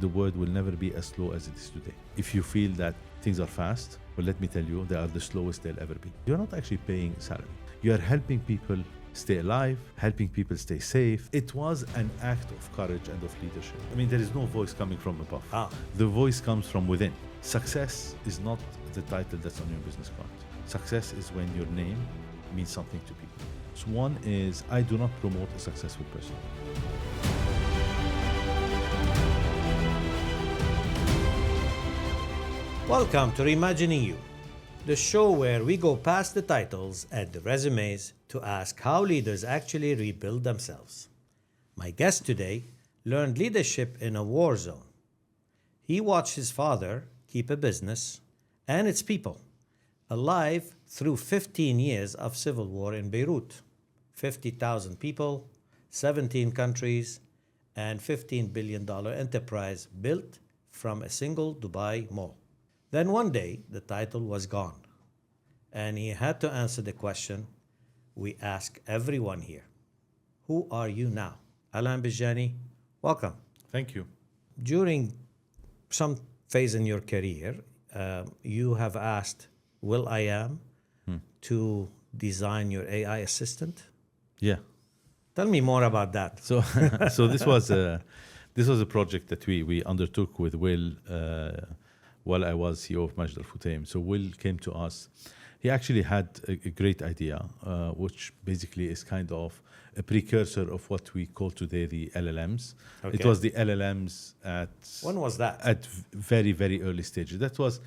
the world will never be as slow as it is today. If you feel that things are fast, well, let me tell you, they are the slowest they'll ever be. You're not actually paying salary. You are helping people stay alive, helping people stay safe. It was an act of courage and of leadership. I mean, there is no voice coming from above. The voice comes from within. Success is not the title that's on your business card. Success is when your name means something to people. So one is, I do not promote a successful person. Welcome to Reimagining You, the show where we go past the titles and the resumes to ask how leaders actually rebuild themselves. My guest today learned leadership in a war zone. He watched his father keep a business and its people alive through 15 years of civil war in Beirut. 50,000 people, 17 countries, and $15 billion enterprise built from a single Dubai mall. Then one day, the title was gone, and he had to answer the question we ask everyone here. Who are you now? Alain Bejjani, welcome. Thank you. During some phase in your career, you have asked will.i.am to design your AI assistant. Yeah. Tell me more about that. So this was a project that we undertook with Will while I was CEO of Majid Al Futtaim. So Will came to us. He actually had a great idea, which basically is kind of a precursor of what we call today the LLMs. Okay. It was the LLMs at... When was that? At very, very early stages. That was,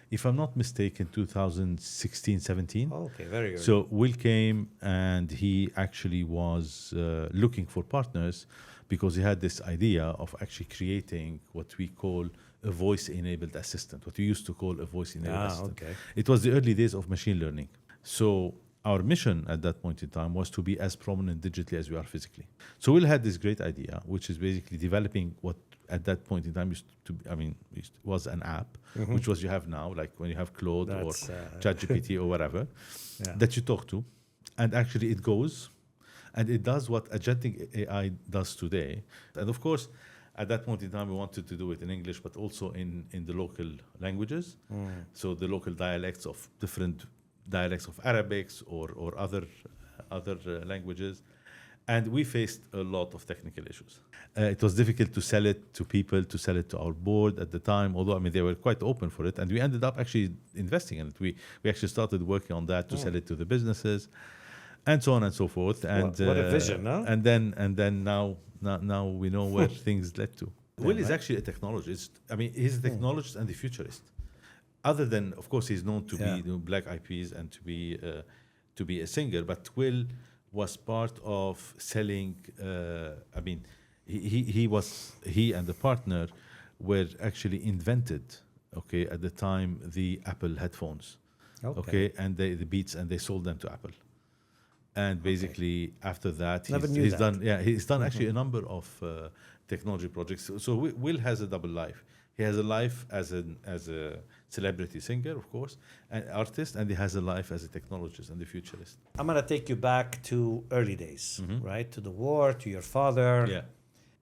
if I'm not mistaken, 2016, 17. Oh, okay, very early. So Will came and he actually was looking for partners because he had this idea of actually creating what we call a voice-enabled assistant, what we used to call a voice-enabled assistant. Okay. It was the early days of machine learning. So our mission at that point in time was to be as prominent digitally as we are physically. So Will had this great idea, which is basically developing what at that point in time was an app, which was you have now, like when you have Claude or ChatGPT or whatever, that you talk to. And actually it goes and it does what agentic AI does today. And of course, at that point in time, we wanted to do it in English, but also in the local languages. So the local dialects of different dialects of Arabics or other languages. And we faced a lot of technical issues. It was difficult to sell it to people, to sell it to our board at the time, although, I mean, they were quite open for it. And we ended up actually investing in it. We actually started working on that to sell it to the businesses and so on and so forth. And what a vision, no? And then now we know where things led to. Will is actually a technologist. I mean, he's a technologist and a futurist. Other than, of course, he's known to be Black IPs and to be a singer, but Will was part of selling. I mean, he and the partner were actually invented. Okay, at the time the Apple headphones. Okay, and the Beats, and they sold them to Apple. And basically, after that, he's done actually a number of technology projects. So Will has a double life. He has a life as a celebrity singer, of course, an artist, and he has a life as a technologist and a futurist. I'm going to take you back to early days, right? To the war, to your father. Yeah.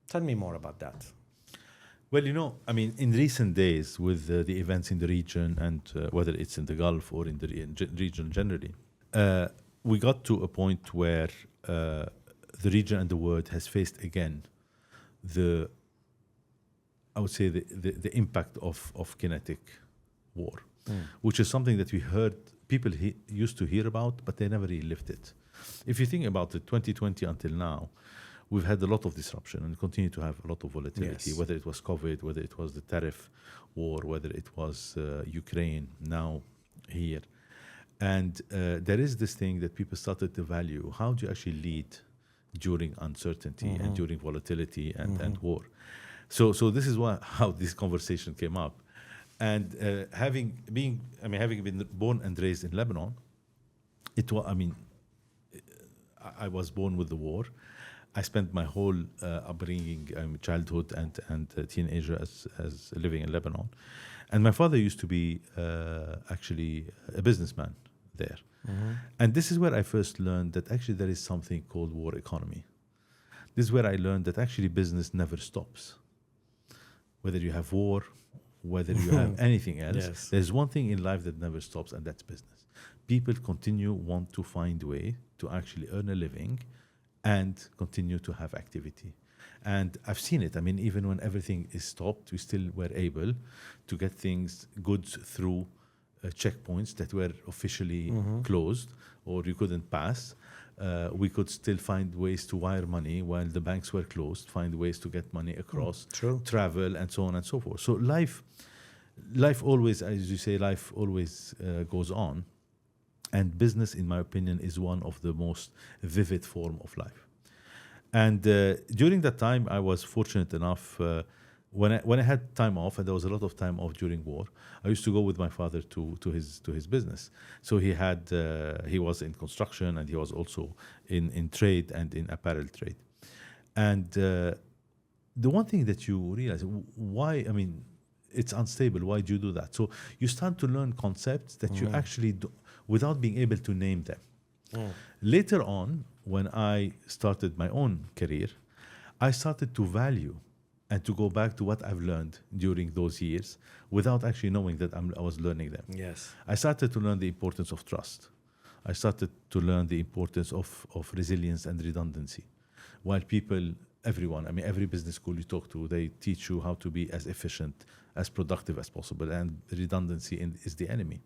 Tell me more about that. Well, I mean, in recent days, with the events in the region, and whether it's in the Gulf or in the region generally, we got to a point where the region and the world has faced again the impact of kinetic war, which is something that we heard people used to hear about, but they never really lived it. If you think about it, 2020 until now, we've had a lot of disruption and continue to have a lot of volatility, whether it was COVID, whether it was the tariff war, whether it was Ukraine, now here. And there is this thing that people started to value. How do you actually lead during uncertainty and during volatility and war? So this is how this conversation came up. And having been born and raised in Lebanon, I was born with the war. I spent my whole upbringing, childhood and teenager as living in Lebanon. And my father used to be actually a businessman there. And this is where I first learned that actually there is something called war economy. This is where I learned that actually business never stops. whether you have war, whether you have anything else, Yes. there's one thing in life that never stops, and that's business. People want to find way to actually earn a living and continue to have activity. And I've seen it. I mean, even when everything is stopped, we still were able to get goods through checkpoints that were officially closed or you couldn't pass. We could still find ways to wire money while the banks were closed, find ways to get money across, True. travel, and so on and so forth. So life always, as you say, life always goes on. And business, in my opinion, is one of the most vivid form of life. And during that time, I was fortunate enough, when I had time off, and there was a lot of time off during war, I used to go with my father to his business. So he was in construction, and he was also in trade and in apparel trade. And the one thing that you realize, why, I mean, it's unstable. Why do you do that? So you start to learn concepts that you actually do without being able to name them. Later on, when I started my own career, I started to value and to go back to what I've learned during those years without actually knowing that I was learning them. Yes. I started to learn the importance of trust. I started to learn the importance of resilience and redundancy. While everyone, I mean, every business school you talk to, they teach you how to be as efficient, as productive as possible, and redundancy is the enemy.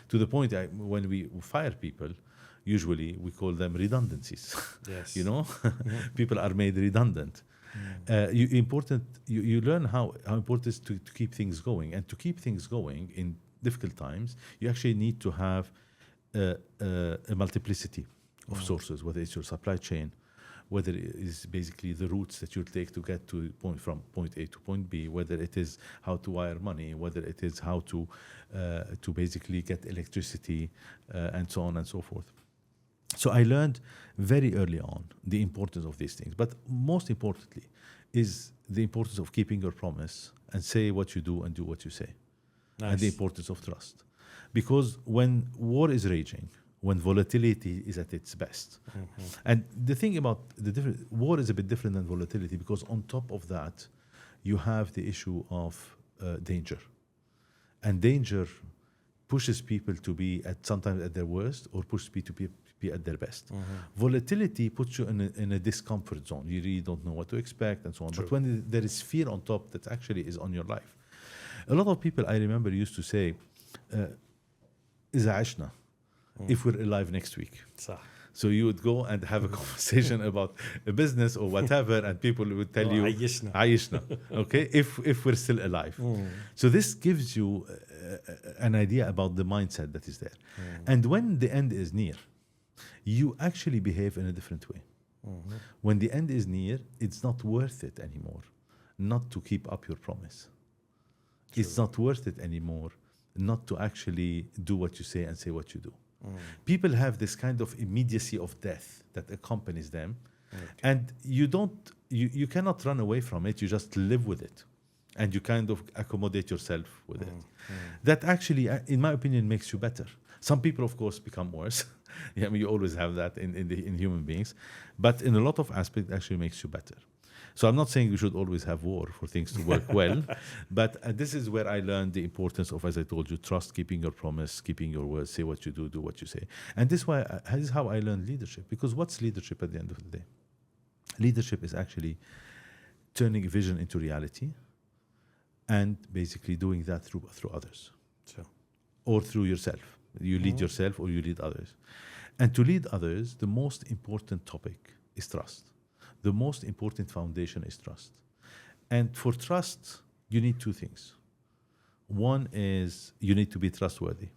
To the point when we fire people, usually we call them redundancies. Yes. You know, people are made redundant. You learn how important it is to keep things going, and to keep things going in difficult times, you actually need to have a multiplicity of sources, whether it's your supply chain, whether it is basically the routes that you'll take to get from point A to point B, whether it is how to wire money, whether it is how to basically get electricity, and so on and so forth. So I learned very early on the importance of these things. But most importantly is the importance of keeping your promise and say what you do and do what you say. Nice. And the importance of trust. Because when war is raging, when volatility is at its best, and the thing about war is a bit different than volatility, because on top of that, you have the issue of danger. And danger pushes people to be sometimes at their worst, or pushes people to be at their best. Volatility puts you in a discomfort zone. You really don't know what to expect and so on. True. But when there is fear on top, that actually is on your life. A lot of people, I remember, used to say, إذا عشنا, if we're alive next week. صح. So you would go and have a conversation about a business or whatever, and people would tell you, عيشنا. عيشنا, okay, if we're still alive. So this gives you an idea about the mindset that is there. And when the end is near, you actually behave in a different way. When the end is near, it's not worth it anymore not to keep up your promise. It's not worth it anymore not to actually do what you say and say what you do. People have this kind of immediacy of death that accompanies them, and you cannot run away from it. You just live with it, and you kind of accommodate yourself with it. That actually, in my opinion, makes you better. Some people, of course, become worse. I mean, you always have that in human beings, but in a lot of aspects, it actually makes you better. So I'm not saying we should always have war for things to work well, but this is where I learned the importance of, as I told you, trust, keeping your promise, keeping your word, say what you do what you say. And this is how I learned leadership. Because what's leadership at the end of the day? Leadership is actually turning vision into reality and basically doing that through others. So. Or through yourself. You lead yourself or you lead others. And to lead others, the most important topic is trust. The most important foundation is trust. And for trust, you need two things. One is you need to be trustworthy.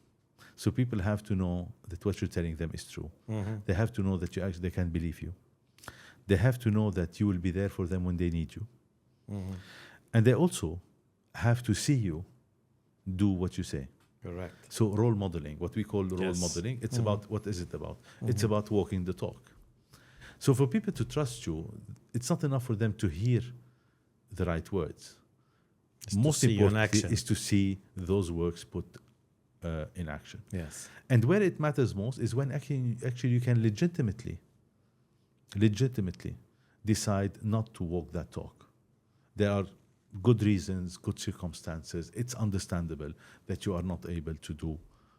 So people have to know that what you're telling them is true. They have to know that they can believe you. They have to know that you will be there for them when they need you. And they also have to see you do what you say. Correct. So role modeling, what we call role modeling, it's about, what is it about? It's about walking the talk. So for people to trust you, it's not enough for them to hear the right words. Most importantly is to see those words put in action. Yes. And where it matters most is when actually you can legitimately decide not to walk that talk. There are good reasons, good circumstances, it's understandable that you are not able to do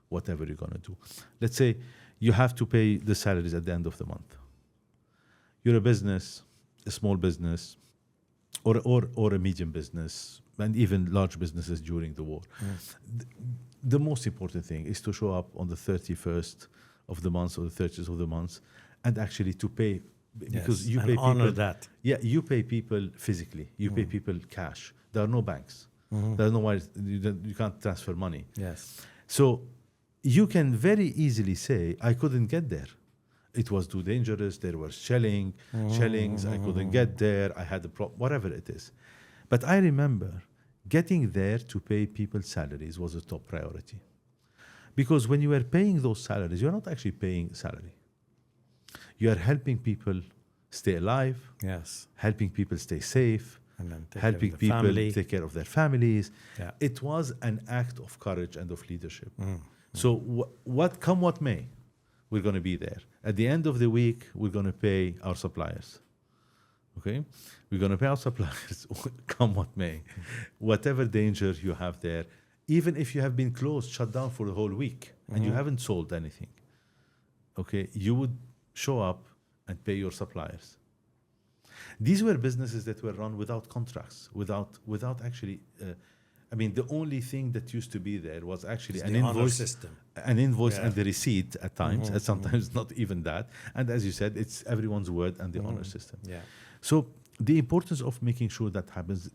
whatever you're going to do. Let's say you have to pay the salaries at the end of the month. You're a business, a small business, or a medium business, and even large businesses during the war. The most important thing is to show up on the 31st of the month or the 30th of the month and actually to pay, because you pay people. Honor that. Yeah, you pay people physically. You pay people cash. There are no banks. There are no wires. You can't transfer money. Yes. So you can very easily say, I couldn't get there. It was too dangerous. There were shellings. I couldn't get there. I had a problem, whatever it is. But I remember getting there to pay people's salaries was a top priority. Because when you were paying those salaries, you're not actually paying salary. You are helping people stay alive, Yes. helping people stay safe, And then take helping care of the people family. take care of their families. Yeah. It was an act of courage and of leadership. So what may, we're going to be there. At the end of the week, we're going to pay our suppliers. Okay? We're going to pay our suppliers, come what may. Whatever danger you have there, even if you have been closed, shut down for the whole week, and you haven't sold anything, okay, you would show up and pay your suppliers. These were businesses that were run without contracts, without actually. I mean, the only thing that used to be there was actually It's an the honor invoice, system. and the receipt at times, and sometimes not even that. And as you said, it's everyone's word and the honor system. Yeah. So the importance of making sure that happens.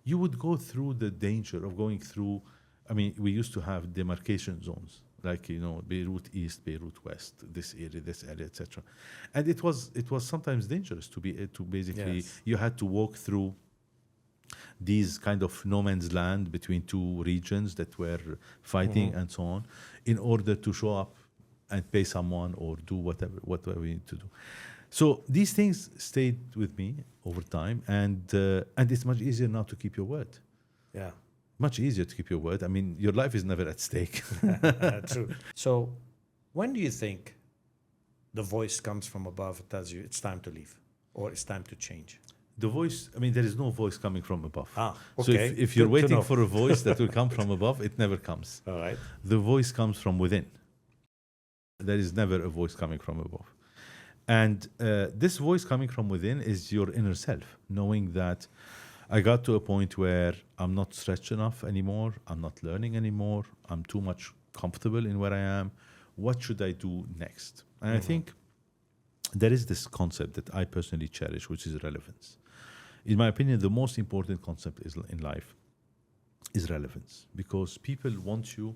You would go through the danger of going through. I mean, we used to have demarcation zones, like Beirut East, Beirut West, this area, etc. And it was sometimes dangerous to basically. Yes. You had to walk through these kind of no man's land between two regions that were fighting and so on, in order to show up and pay someone or do whatever we need to do. So these things stayed with me over time, and it's much easier now to keep your word. Yeah. Much easier to keep your word. I mean, your life is never at stake. True. So when do you think the voice comes from above and tells you it's time to leave or it's time to change? The voice, I mean, there is no voice coming from above. Okay. So if you're Good to waiting know. for a voice that will come from above, it never comes. All right. The voice comes from within. There is never a voice coming from above. And this voice coming from within is your inner self, knowing that I got to a point where I'm not stretched enough anymore. I'm not learning anymore. I'm too much comfortable in where I am. What should I do next? And I think there is this concept that I personally cherish, which is relevance. In my opinion, the most important concept in life is relevance, because people want you,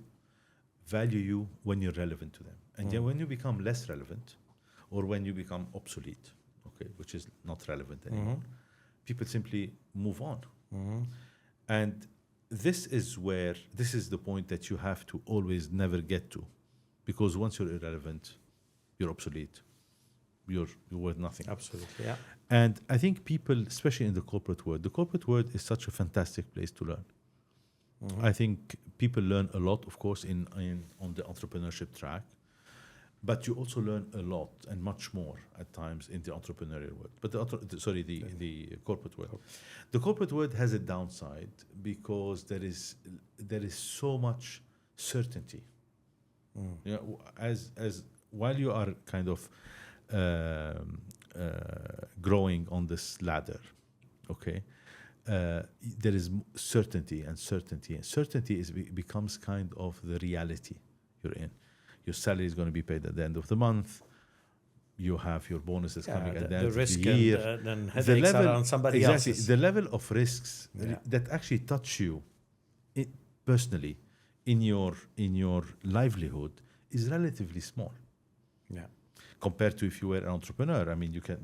value you when you're relevant to them. And then when you become less relevant, or when you become obsolete, okay, which is not relevant anymore, people simply move on. And this is the point that you have to always never get to, because once you're irrelevant, you're obsolete. You're worth nothing. Absolutely. Yeah. And I think people, especially in the corporate world is such a fantastic place to learn. I think people learn a lot, of course, on the entrepreneurship track, but you also learn a lot and much more at times in the entrepreneurial world. But the corporate world. The corporate world has a downside because there is so much certainty. As while you are kind of growing on this ladder, okay, there is certainty, and certainty becomes kind of the reality you're in. Your salary is going to be paid at the end of the month. You have your bonuses coming at the end of the year. And then headaches are on somebody else's. The level of risks that actually touch you personally in your livelihood is relatively small. Yeah. Compared to if you were an entrepreneur. I mean, you could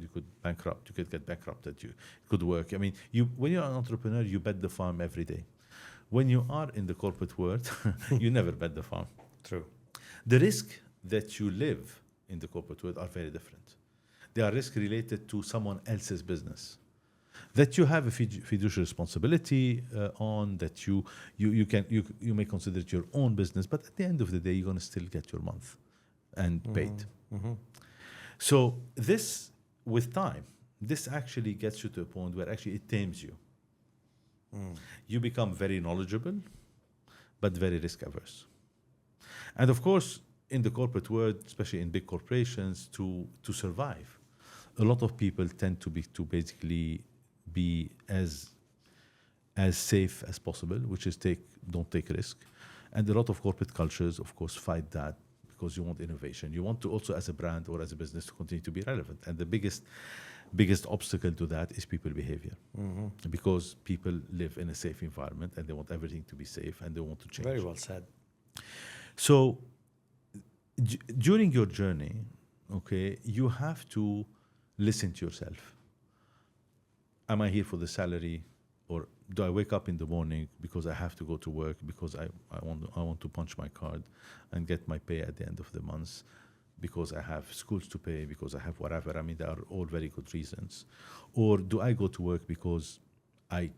get bankrupted, you could work. I mean, when you're an entrepreneur, you bet the farm every day. When you are in the corporate world, you never bet the farm. True. The risk that you live in the corporate world are very different. They are risk related to someone else's business that you have a fiduciary responsibility on, that you may consider it your own business, but at the end of the day, you're going to still get your month and paid. So this, with time, this actually gets you to a point where actually it tames you. You become very knowledgeable, but very risk averse. And of course, in the corporate world, especially in big corporations, to survive, a lot of people tend to basically be as safe as possible, which is don't take risk. And a lot of corporate cultures, of course, fight that because you want innovation. You want to also, as a brand or as a business, to continue to be relevant. And the biggest obstacle to that is people behavior, because people live in a safe environment and they want everything to be safe and they want to change. Very well said. So during your journey, okay, you have to listen to yourself. Am I here for the salary, or do I wake up in the morning because I have to go to work because I want to punch my card and get my pay at the end of the month, because I have schools to pay, because I have whatever. I mean, there are all very good reasons. Or do I go to work because I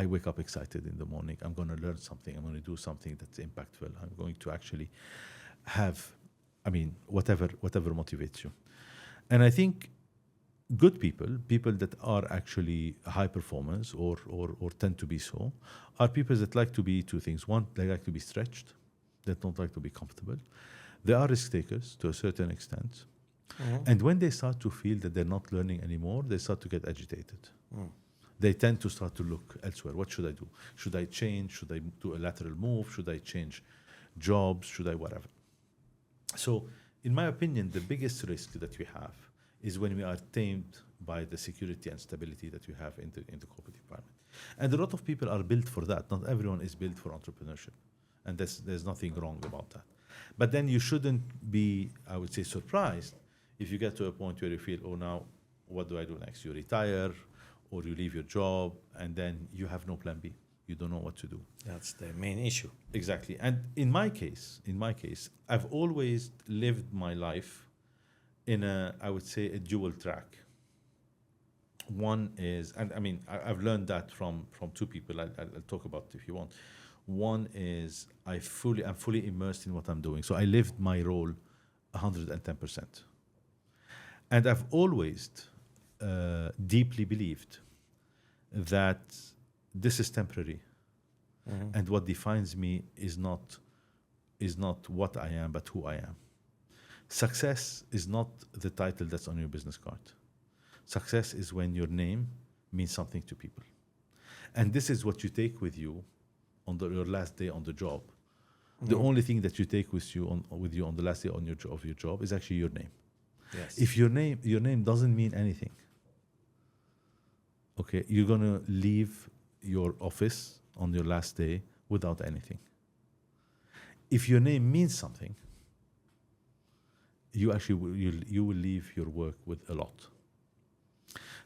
wake up excited in the morning. I'm going to learn something. I'm going to do something that's impactful. I'm going to actually have, whatever motivates you. And I think good people that are actually high performers or tend to be so, are people that like to be two things. One, they like to be stretched. They don't like to be comfortable. They are risk takers to a certain extent. And when they start to feel that they're not learning anymore, they start to get agitated. They tend to start to look elsewhere. What should I do? Should I change? Should I do a lateral move? Should I change jobs? Should I whatever? So, in my opinion, the biggest risk that we have is when we are tamed by the security and stability that we have in the corporate environment. And a lot of people are built for that. Not everyone is built for entrepreneurship. And there's nothing wrong about that. But then you shouldn't be, I would say, surprised if you get to a point where you feel, oh, now, what do I do next? You retire or you leave your job and then you have no plan B. You don't know what to do. That's the main issue. Exactly. And in my case, I've always lived my life in I would say, a dual track. One is, and I've learned that from two people. I'll talk about it if you want. One is I'm fully immersed in what I'm doing. So I lived my role 110%. And I've always deeply believed that this is temporary. And what defines me is not what I am, but who I am. Success is not the title that's on your business card. Success is when your name means something to people. And this is what you take with you on your last day on the job. The only thing that you take with you on the last day of your job is actually your name. Yes. If your name doesn't mean anything, okay, you're gonna leave your office on your last day without anything. If your name means something, you will leave your work with a lot.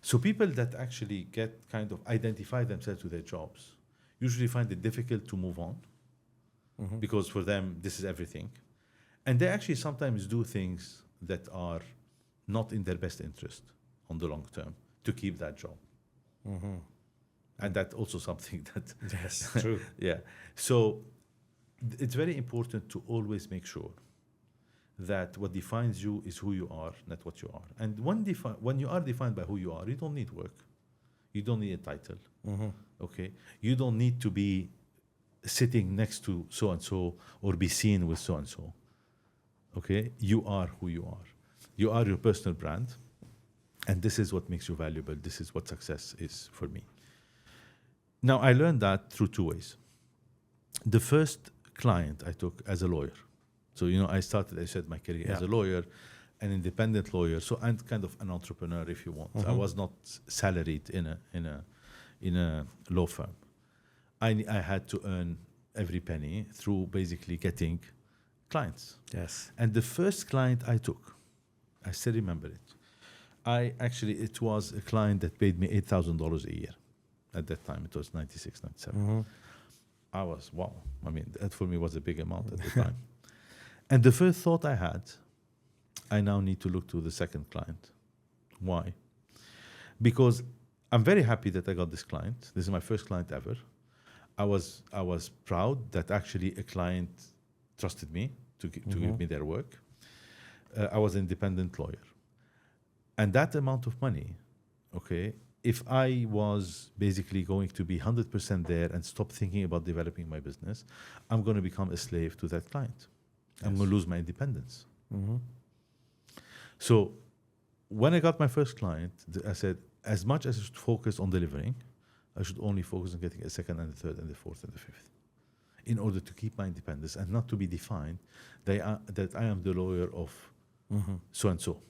So people that actually get kind of identify themselves with their jobs usually find it difficult to move on, because for them this is everything, and they actually sometimes do things that are not in their best interest on the long term to keep that job. And that's also something that Yes, true. yeah. So it's very important to always make sure that what defines you is who you are, not what you are. And when you are defined by who you are, you don't need work. You don't need a title. Okay? You don't need to be sitting next to so-and-so or be seen with so-and-so. Okay? You are who you are. You are your personal brand. And this is what makes you valuable. This is what success is for me. Now, I learned that through two ways. The first client I took as a lawyer. So, I said my career as a lawyer, an independent lawyer. So I'm kind of an entrepreneur, if you want. I was not salaried in a law firm. I had to earn every penny through basically getting clients. Yes. And the first client I took, I still remember it. It was a client that paid me $8,000 a year. At that time, it was 96, 97. I was, wow. That for me was a big amount at the time. And the first thought I had, I now need to look to the second client. Why? Because I'm very happy that I got this client. This is my first client ever. I was proud that actually a client trusted me to give me their work. I was an independent lawyer. And that amount of money, okay, if I was basically going to be 100% there and stop thinking about developing my business, I'm going to become a slave to that client. I'm going to lose my independence. So when I got my first client, I said, as much as I should focus on delivering, I should only focus on getting a second and a third and the fourth and the fifth, in order to keep my independence and not to be defined that I am the lawyer of so and so.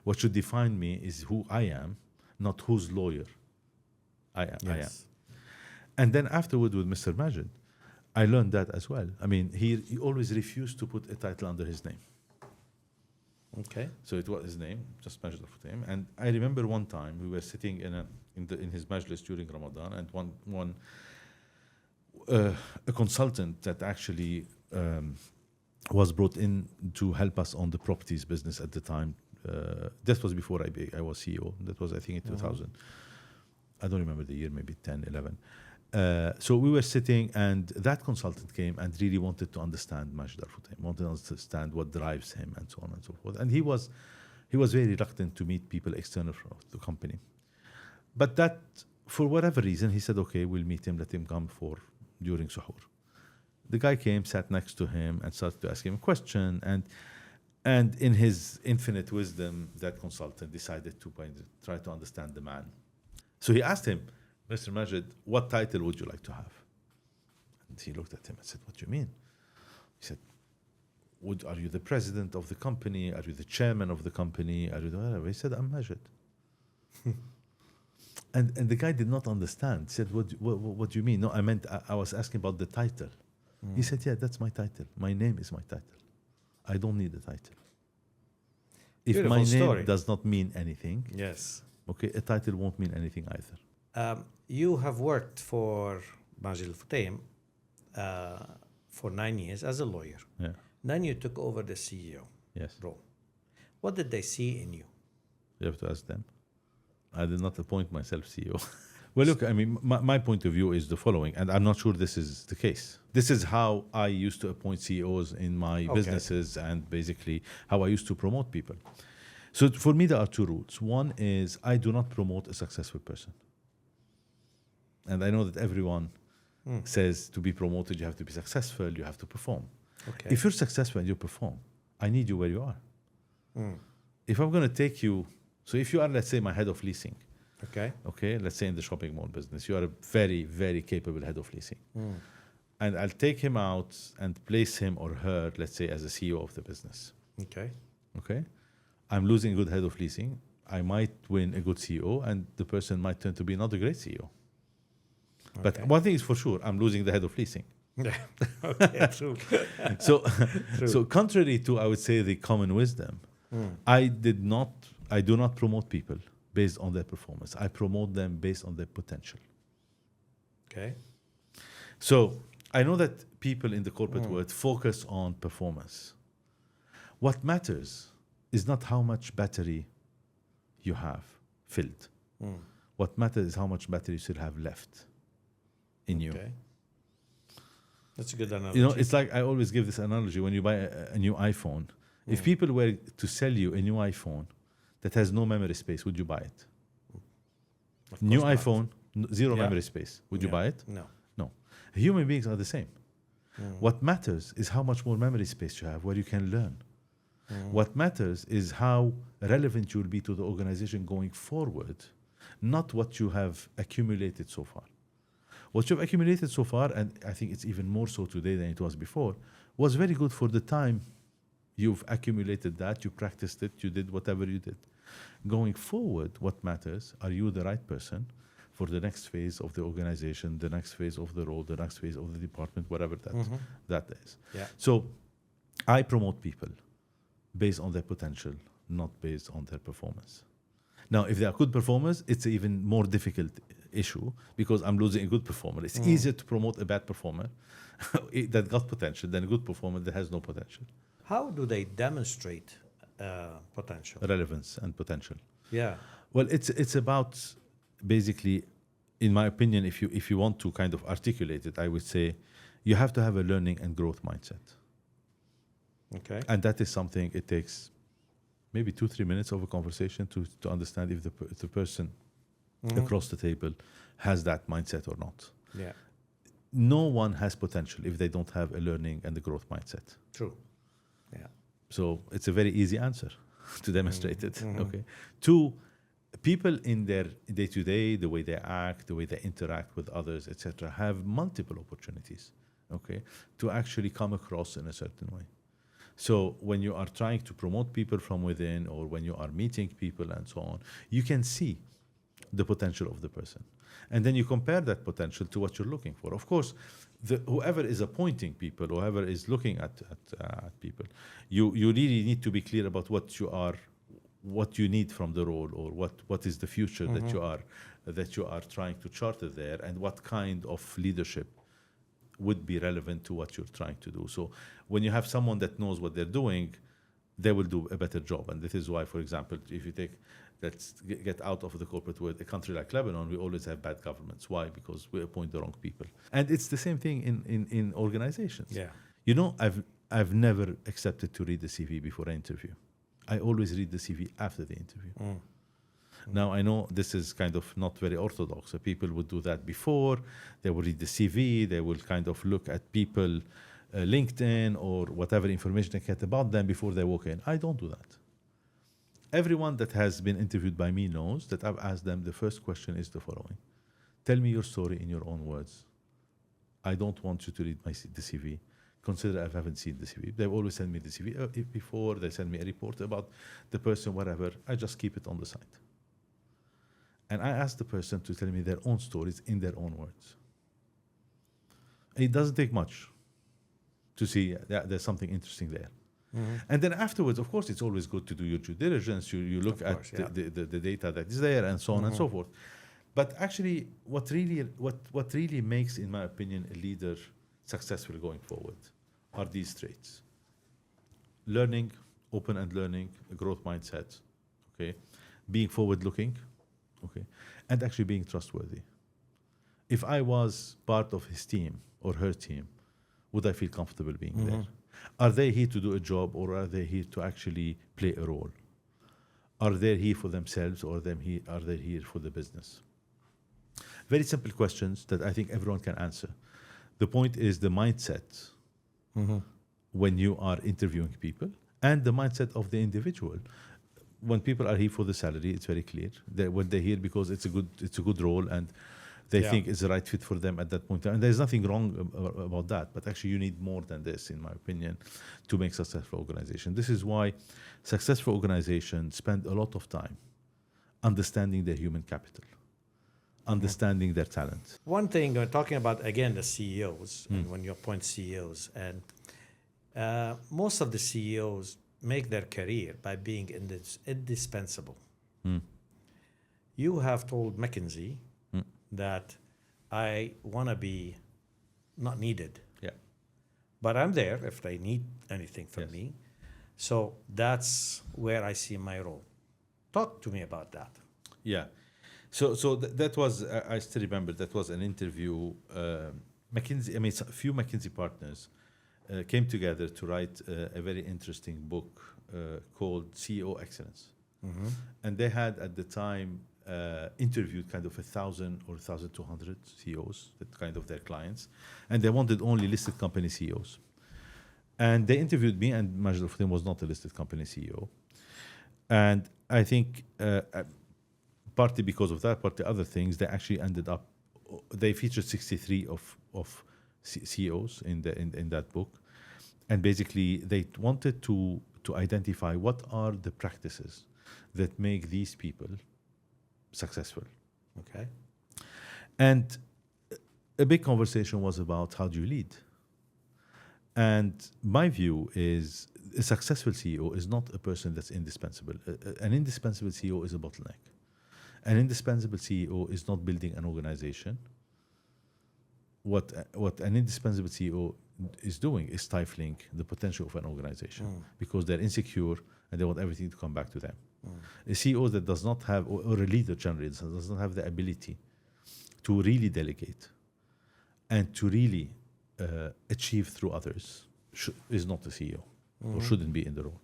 What should define me is who I am, not whose lawyer I am. Yes. And then afterward with Mr. Majid, I learned that as well. I mean, he always refused to put a title under his name. Okay. So it was his name, just Majid Al Futtaim. And I remember one time we were sitting in his majlis during Ramadan, and a consultant that actually was brought in to help us on the properties business at the time. That was before I was CEO. That was, I think, in 2000. I don't remember the year, maybe 10, 11. So we were sitting, and that consultant came and really wanted to understand Majid Al Futtaim, wanted to understand what drives him, and so on and so forth. And he was very reluctant to meet people external from the company. But that, for whatever reason, he said, okay, we'll meet him, let him come during suhoor. The guy came, sat next to him, and started to ask him a question. And in his infinite wisdom, that consultant decided to try to understand the man. So he asked him, Mr. Majid, what title would you like to have? And he looked at him and said, what do you mean? He said, are you the president of the company? Are you the chairman of the company? Are you whatever? He said, I'm Majid. and the guy did not understand. He said, what do you mean? No, I was asking about the title. He said, yeah, that's my title. My name is my title. I don't need a title. If Beautiful my name story. does not mean anything, Yes. okay, a title won't mean anything either. You have worked for Majid Al Futtaim for 9 years as a lawyer. Yeah. Then you took over the CEO Yes. role. What did they see in you? You have to ask them. I did not appoint myself CEO. Well, look, I mean, my point of view is the following, and I'm not sure this is the case. This is how I used to appoint CEOs in my businesses, and basically how I used to promote people. So for me, there are two rules. One is I do not promote a successful person. And I know that everyone says to be promoted, you have to be successful, you have to perform. Okay. If you're successful and you perform, I need you where you are. If I'm going to take you, so if you are, let's say, my head of leasing, okay, let's say in the shopping mall business, you are a very, very capable head of leasing. And I'll take him out and place him or her, let's say, as a CEO of the business. Okay. Okay? I'm losing a good head of leasing. I might win a good CEO, and the person might turn to be not a great CEO. But one thing is for sure, I'm losing the head of leasing. Yeah. Okay, true. So contrary to, I would say, the common wisdom, I do not promote people based on their performance. I promote them based on their potential. Okay. So I know that people in the corporate world focus on performance. What matters is not how much battery you have filled. What matters is how much battery you still have left in you. Okay. That's a good analogy. You know, it's like I always give this analogy when you buy a new iPhone. If people were to sell you a new iPhone that has no memory space, would you buy it? New iPhone, zero memory space. Would you buy it? No. No. Human beings are the same. What matters is how much more memory space you have, where you can learn. What matters is how relevant you will be to the organization going forward, not what you have accumulated so far. What you've accumulated so far, and I think it's even more so today than it was before, was very good for the time you've accumulated that, you practiced it, you did whatever you did. Going forward, what matters, are you the right person for the next phase of the organization, the next phase of the role, the next phase of the department, whatever that is. Yeah. So I promote people based on their potential, not based on their performance. Now, if they are good performers, it's an even more difficult issue because I'm losing a good performer. It's easier to promote a bad performer that got potential than a good performer that has no potential. How do they demonstrate potential? Relevance and potential. Yeah. Well, it's about basically, in my opinion, if you want to kind of articulate it, I would say you have to have a learning and growth mindset. Okay. And that is something it takes maybe 2-3 minutes of a conversation to understand if the person across the table has that mindset or not. Yeah. No one has potential if they don't have a learning and a growth mindset. True. Yeah. So it's a very easy answer to demonstrate it. Okay. Two, people in their day-to-day, the way they act, the way they interact with others, etc., have multiple opportunities, okay, to actually come across in a certain way. So when you are trying to promote people from within, or when you are meeting people and so on, you can see the potential of the person. And then you compare that potential to what you're looking for. Of course, whoever is appointing people, whoever is looking at people, you really need to be clear about what you need from the role, or what is the future that you are trying to charter there, and what kind of leadership would be relevant to what you're trying to do. So when you have someone that knows what they're doing, they will do a better job. And this is why, for example, if you take, let's get out of the corporate world, a country like Lebanon, we always have bad governments. Why? Because we appoint the wrong people. And it's the same thing in organizations. Yeah. You know, I've never accepted to read the CV before an interview. I always read the CV after the interview. Now, I know this is kind of not very orthodox. So people would do that before. They will read the CV. They will kind of look at people, LinkedIn, or whatever information they get about them before they walk in. I don't do that. Everyone that has been interviewed by me knows that I've asked them, the first question is the following. Tell me your story in your own words. I don't want you to read the CV. Consider I haven't seen the CV. They've always sent me the CV before. They send me a report about the person, whatever. I just keep it on the side. And I ask the person to tell me their own stories in their own words. It doesn't take much to see that there's something interesting there. And then afterwards, of course, it's always good to do your due diligence. You look at the data that is there, and so on and so forth. But actually, what really makes, in my opinion, a leader successful going forward are these traits: learning, open-end learning, a growth mindset, okay, being forward-looking, okay, and actually being trustworthy. If I was part of his team or her team, would I feel comfortable being there? Are they here to do a job, or are they here to actually play a role? Are they here for themselves, or are they here for the business? Very simple questions that I think everyone can answer. The point is the mindset when you are interviewing people, and the mindset of the individual. When people are here for the salary, it's very clear. When they're here because it's a good role, and they think it's the right fit for them at that point. And there's nothing wrong about that. But actually, you need more than this, in my opinion, to make successful organization. This is why successful organizations spend a lot of time understanding their human capital, understanding their talent. One thing, talking about, again, the CEOs, and when you appoint CEOs, and most of the CEOs make their career by being indispensable. You have told McKinsey that I want to be not needed. Yeah. But I'm there if they need anything from me. So that's where I see my role. Talk to me about that. Yeah. So that was, I still remember, that was an interview. McKinsey, a few McKinsey partners came together to write a very interesting book called CEO Excellence. And they had at the time interviewed kind of 1,000 or 1,200 CEOs, that kind of their clients, and they wanted only listed company CEOs. And they interviewed me, and Majid Al Futtaim was not a listed company CEO. And I think partly because of that, partly other things, they actually ended up, they featured 63 of CEOs in that book. And basically, they wanted to identify what are the practices that make these people successful. Okay. And a big conversation was about how do you lead? And my view is a successful CEO is not a person that's indispensable. An indispensable CEO is a bottleneck. An indispensable CEO is not building an organization. What an indispensable CEO is doing is stifling the potential of an organization because they're insecure and they want everything to come back to them. A CEO that does not have, or a leader generally, does not have the ability to really delegate and to really achieve through others is not a CEO or shouldn't be in the role.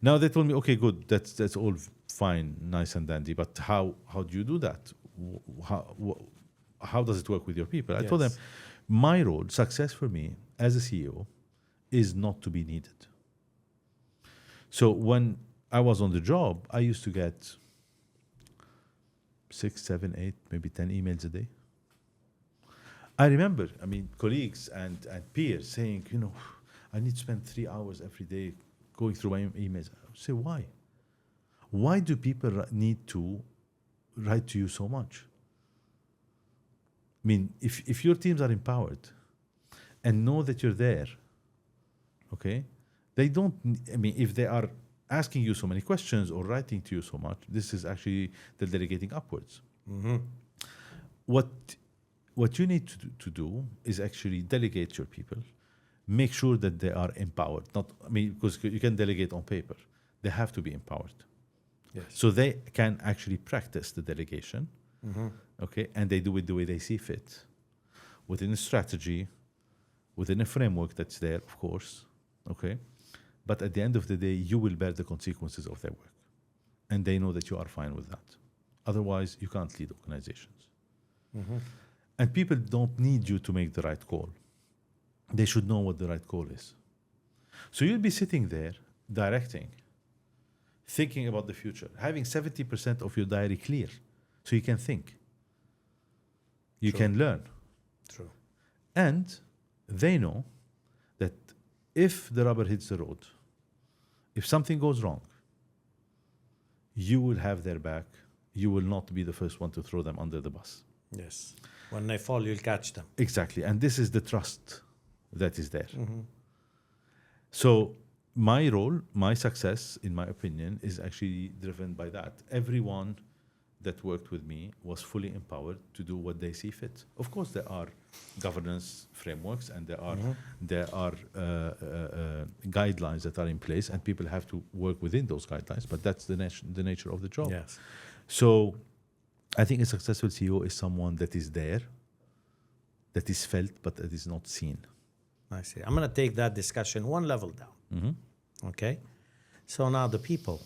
Now they told me, okay, good, that's all fine, nice and dandy, but how do you do that? how does it work with your people? I told them, Yes. my role, success for me as a CEO, is not to be needed. So when I was on the job, I used to get 6, 7, 8, maybe 10 emails a day. I remember, colleagues and peers saying, I need to spend 3 hours every day going through my emails. I would say, why? Why do people need to write to you so much? If your teams are empowered and know that you're there, okay, they don't, if they are asking you so many questions or writing to you so much, this is actually the delegating upwards. Mm-hmm. What you need to do is actually delegate your people, make sure that they are empowered. Because you can delegate on paper, they have to be empowered. Yes. So they can actually practice the delegation, Mm-hmm. okay, and they do it the way they see fit, within a strategy, within a framework that's there, of course, okay. But at the end of the day, you will bear the consequences of their work, and they know that you are fine with that. Otherwise, you can't lead organizations. Mm-hmm. And people don't need you to make the right call. They should know what the right call is. So you'll be sitting there, directing, thinking about the future, having 70% of your diary clear, so you can think. You True. can learn. True. And they know that if the rubber hits the road, if something goes wrong, you will have their back. You will not be the first one to throw them under the bus. Yes. When they fall, you'll catch them. Exactly. And this is the trust that is there. Mm-hmm. So my role, my success, in my opinion, is actually driven by that. Everyone that worked with me was fully empowered to do what they see fit. Of course, there are governance frameworks and there are guidelines that are in place, and people have to work within those guidelines. But that's the nature of the job. Yes. So I think a successful CEO is someone that is there, that is felt, but that is not seen. I see. I'm going to take that discussion one level down. Mm-hmm. Okay? So now the people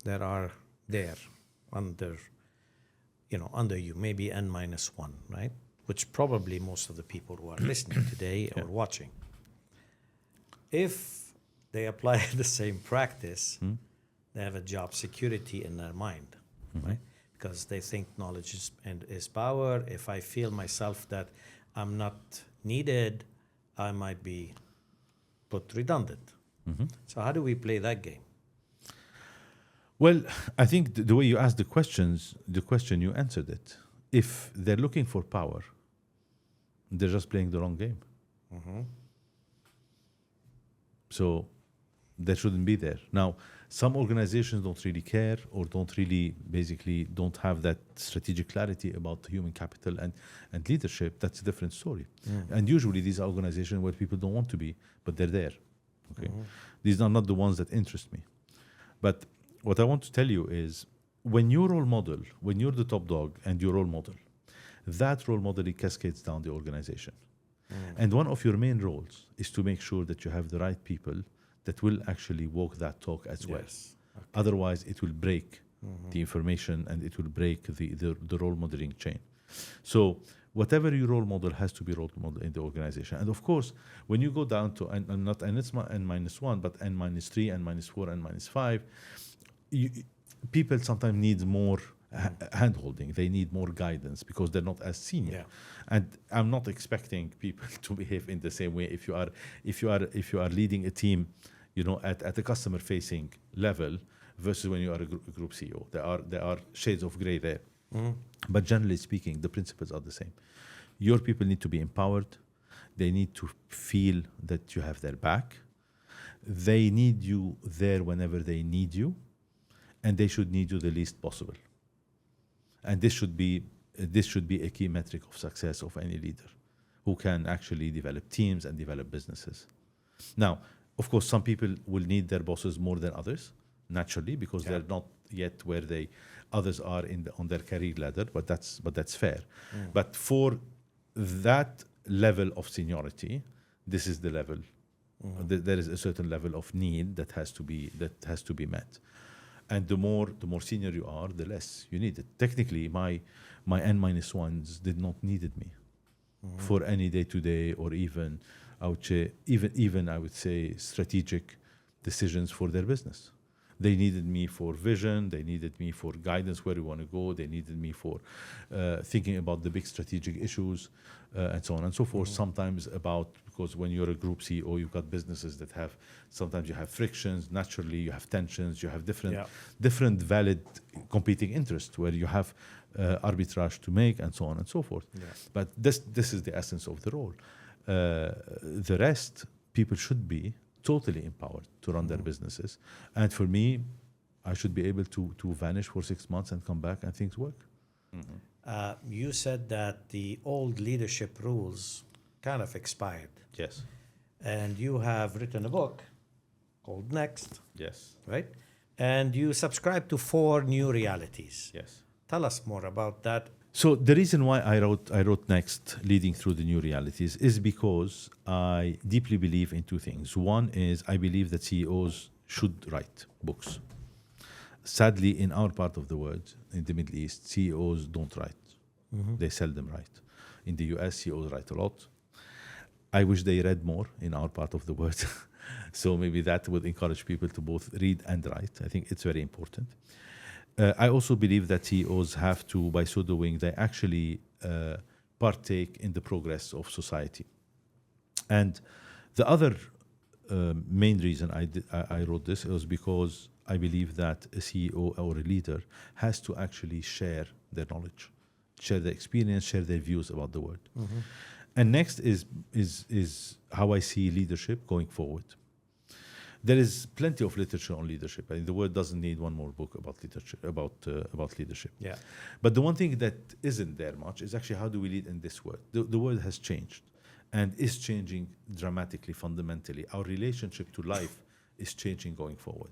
that are there under you, maybe N-1, right? Which probably most of the people who are listening today or watching, if they apply the same practice, they have a job security in their mind, right? Because they think knowledge is power. If I feel myself that I'm not needed, I might be put redundant. So how do we play that game? Well, I think the way you asked the question, you answered it. If they're looking for power, they're just playing the wrong game. So they shouldn't be there. Now, some organizations don't really care or don't have that strategic clarity about human capital and leadership. That's a different story. And usually these are organizations where people don't want to be, but they're there. Okay, these are not the ones that interest me. But what I want to tell you is, when you're the top dog and your role model, that role model cascades down the organization. And one of your main roles is to make sure that you have the right people that will actually walk that talk as well. Okay. Otherwise, it will break the information and it will break the role modeling chain. So whatever your role model has to be role model in the organization. And of course, when you go down to not N-1, but N-3, N-4, N-5, people sometimes need more hand-holding. They need more guidance because they're not as senior. Yeah. And I'm not expecting people to behave in the same way. If you are leading a team, at a customer-facing level versus when you are a group CEO, there are shades of gray there. But generally speaking, the principles are the same. Your people need to be empowered. They need to feel that you have their back. They need you there whenever they need you, and they should need you the least possible. And this should be a key metric of success of any leader who can actually develop teams and develop businesses. Now, of course, some people will need their bosses more than others, naturally, because they're not yet where others are on their career ladder, but that's fair. But for that level of seniority, this is the level. There is a certain level of need that has to be met. And the more senior you are, the less you need it. Technically, my N-1s did not needed me for any day-to-day or even I would say strategic decisions for their business. They needed me for vision. They needed me for guidance where we want to go. They needed me for thinking about the big strategic issues and so on and so forth. Sometimes because when you're a group CEO, you've got businesses that sometimes you have frictions. Naturally, you have tensions. You have different valid competing interests where you have arbitrage to make and so on and so forth. Yeah. But this is the essence of the role. The rest, people should be totally empowered to run their businesses. And for me, I should be able to vanish for 6 months and come back and things work. You said that the old leadership rules kind of expired. Yes. And you have written a book called Next. Yes. Right? And you subscribe to 4 new realities. Yes. Tell us more about that. So the reason why I wrote Next, Leading Through the New Realities, is because I deeply believe in 2 things. One is I believe that CEOs should write books. Sadly, in our part of the world, in the Middle East, CEOs don't write. They seldom write. In the US, CEOs write a lot. I wish they read more in our part of the world. So maybe that would encourage people to both read and write. I think it's very important. I also believe that CEOs have to, by so doing, they actually partake in the progress of society. And the other main reason I wrote this was because I believe that a CEO or a leader has to actually share their knowledge, share their experience, share their views about the world. And next is how I see leadership going forward. There is plenty of literature on leadership. I mean, the world doesn't need one more book about leadership. About leadership. Yeah. But the one thing that isn't there much is actually how do we lead in this world? The world has changed, and is changing dramatically, fundamentally. Our relationship to life is changing going forward,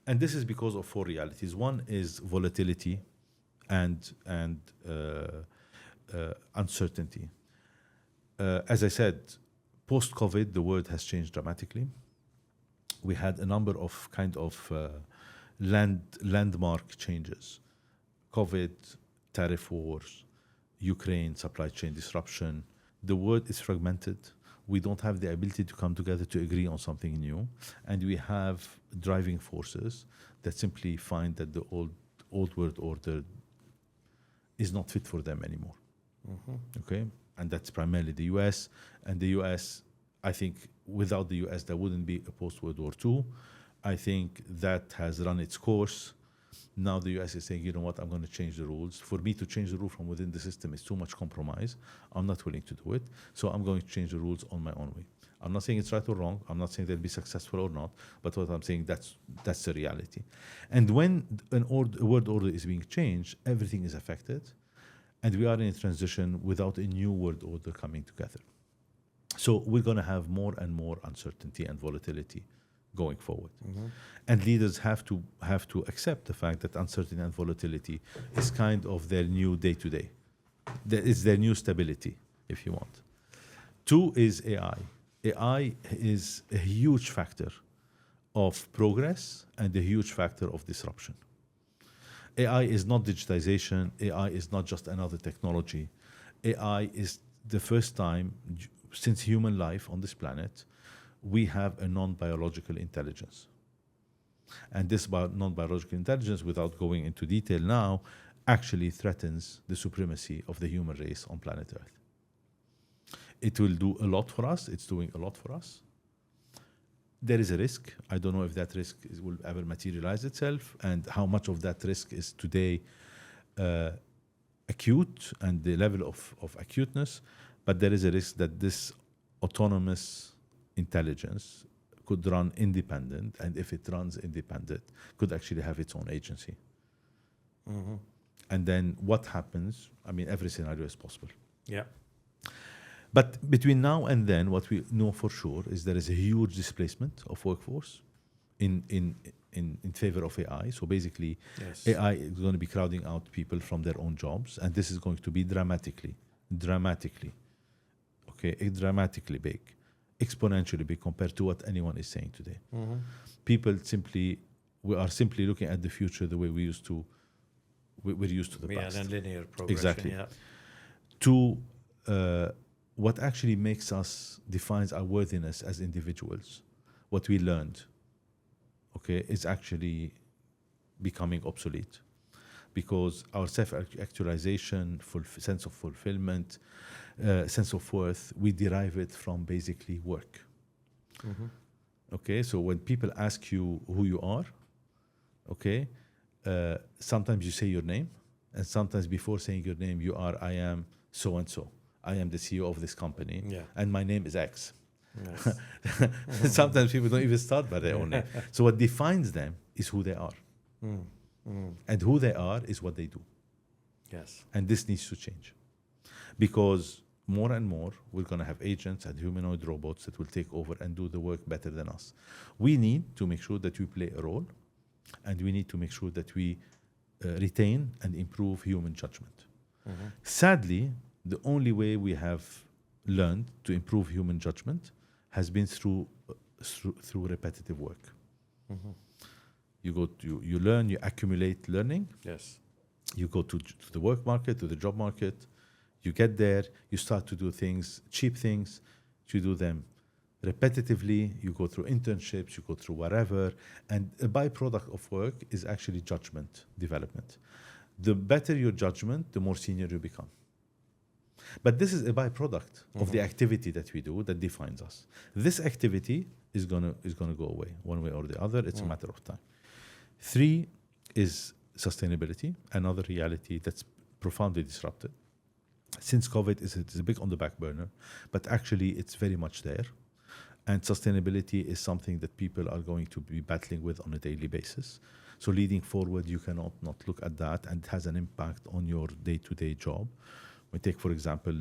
and this is because of 4 realities. One is volatility, and uncertainty. As I said, post-COVID, the world has changed dramatically. We had a number of landmark changes. COVID, tariff wars, Ukraine, supply chain disruption. The world is fragmented. We don't have the ability to come together to agree on something new. And we have driving forces that simply find that the old world order is not fit for them anymore. Okay? And that's primarily the US. And the US, I think without the US, there wouldn't be a post-World War II. I think that has run its course. Now the US is saying, you know what, I'm going to change the rules. For me to change the rule from within the system is too much compromise. I'm not willing to do it. So I'm going to change the rules on my own way. I'm not saying it's right or wrong. I'm not saying they'll be successful or not. But what I'm saying, that's the reality. And when a world order is being changed, everything is affected. And we are in a transition without a new world order coming together. So we're going to have more and more uncertainty and volatility going forward. And leaders have to accept the fact that uncertainty and volatility is kind of their new day-to-day. It's their new stability, if you want. 2 is AI. AI is a huge factor of progress and a huge factor of disruption. AI is not digitization. AI is not just another technology. AI is the first time since human life on this planet, we have a non-biological intelligence. And this non-biological intelligence, without going into detail now, actually threatens the supremacy of the human race on planet Earth. It will do a lot for us. It's doing a lot for us. There is a risk. I don't know if that risk will ever materialize itself, and how much of that risk is today acute and the level of acuteness. But there is a risk that this autonomous intelligence could run independent, and if it runs independent, could actually have its own agency. And then what happens? I mean, every scenario is possible. Yeah. But between now and then, what we know for sure is there is a huge displacement of workforce in favor of AI. So basically, AI is going to be crowding out people from their own jobs, and this is going to be dramatically big, exponentially big compared to what anyone is saying today. People simply we are simply looking at the future the way we're used to the Yeah, past. and linear progression. Exactly. Yeah. To what actually makes us, defines our worthiness as individuals, what we learned, okay, is actually becoming obsolete, because our self-actualization, sense of fulfillment, sense of worth, we derive it from basically work. Okay, so when people ask you who you are, okay, sometimes you say your name, and sometimes before saying your name, you are, I am so and so. I am the CEO of this company, Yeah. and my name is X. Yes. Sometimes people don't even start by their own name. So what defines them is who they are. And who they are is what they do. Yes. And this needs to change. Because more and more, we're going to have agents and humanoid robots that will take over and do the work better than us. We need to make sure that we play a role, and we need to make sure that we retain and improve human judgment. Sadly, the only way we have learned to improve human judgment has been through repetitive work. You learn, you accumulate learning. Yes. You go to the work market, to the job market. You get there, you start to do things, cheap things. You do them repetitively. You go through internships, you go through whatever. And a byproduct of work is actually judgment development. The better your judgment, the more senior you become. But this is a byproduct of the activity that we do that defines us. This activity is gonna go away one way or the other. It's a matter of time. 3 is sustainability, another reality that's profoundly disrupted. Since COVID, it's a bit on the back burner, but actually it's very much there. And sustainability is something that people are going to be battling with on a daily basis. So leading forward, you cannot not look at that, and it has an impact on your day-to-day job. We take, for example,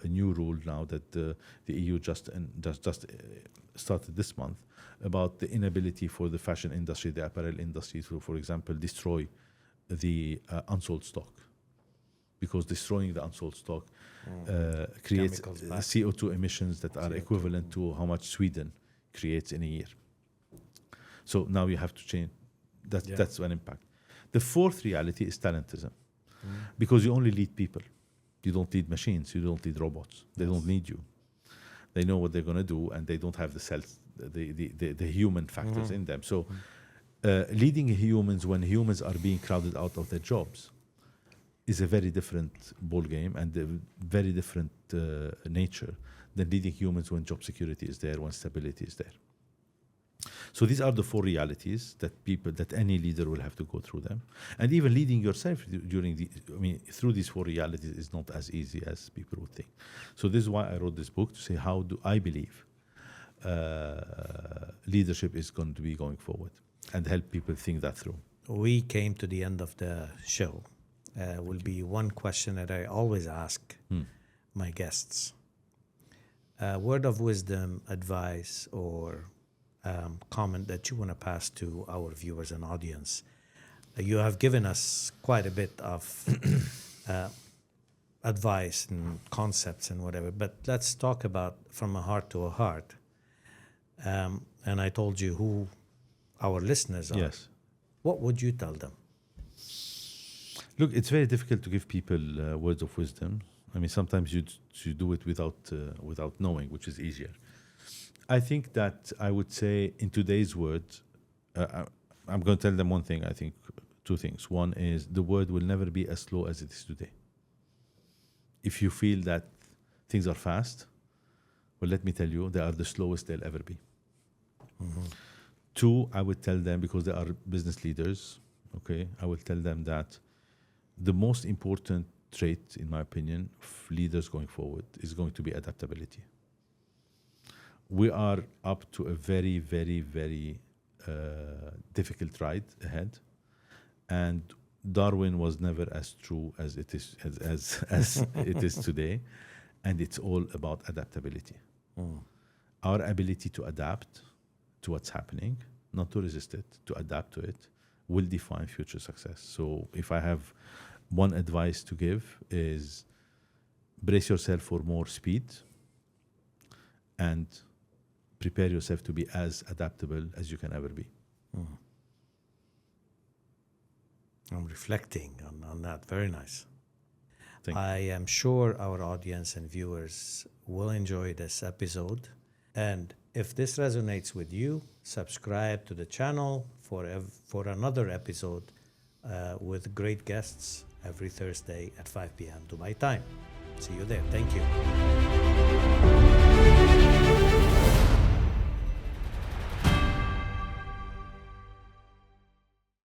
a new rule now that the EU just started this month about the inability for the fashion industry, the apparel industry to, for example, destroy the unsold stock. Because destroying the unsold stock creates CO2 emissions that are equivalent to how much Sweden creates in a year. So now you have to change. That's an impact. The 4th reality is talentism. Because you only lead people. You don't lead machines. You don't lead robots. They don't need you. They know what they're going to do, and they don't have the human factors in them. So leading humans when humans are being crowded out of their jobs is a very different ball game and a very different nature than leading humans when job security is there, when stability is there. So these are the 4 realities that any leader will have to go through them. And even leading yourself through these 4 realities is not as easy as people would think. So this is why I wrote this book, to say how do I believe leadership is going to be going forward, and help people think that through. We came to the end of the show. Will be one question that I always ask my guests. Word of wisdom, advice, or comment that you want to pass to our viewers and audience. You have given us quite a bit of advice and concepts and whatever, but let's talk about from a heart to a heart. And I told you who our listeners are. Yes. What would you tell them? Look, it's very difficult to give people words of wisdom. I mean, sometimes you do it without knowing, which is easier. I think that I would say in today's world, I'm going to tell them one thing, I think 2 things. One is the world will never be as slow as it is today. If you feel that things are fast, well, let me tell you, they are the slowest they'll ever be. 2, I would tell them, because they are business leaders, okay, I will tell them that the most important trait, in my opinion, of leaders going forward is going to be adaptability. We are up to a very, very, very difficult ride ahead, and Darwin was never as true as it is as it is today, and it's all about adaptability. Our ability to adapt to what's happening, not to resist it, to adapt to it, will define future success. So if I have one advice to give is brace yourself for more speed and prepare yourself to be as adaptable as you can ever be. I'm reflecting on that. Very nice. Thank you. I am sure our audience and viewers will enjoy this episode. And if this resonates with you, subscribe to the channel for another episode with great guests every Thursday at 5 p.m. Dubai time. See you there. Thank you.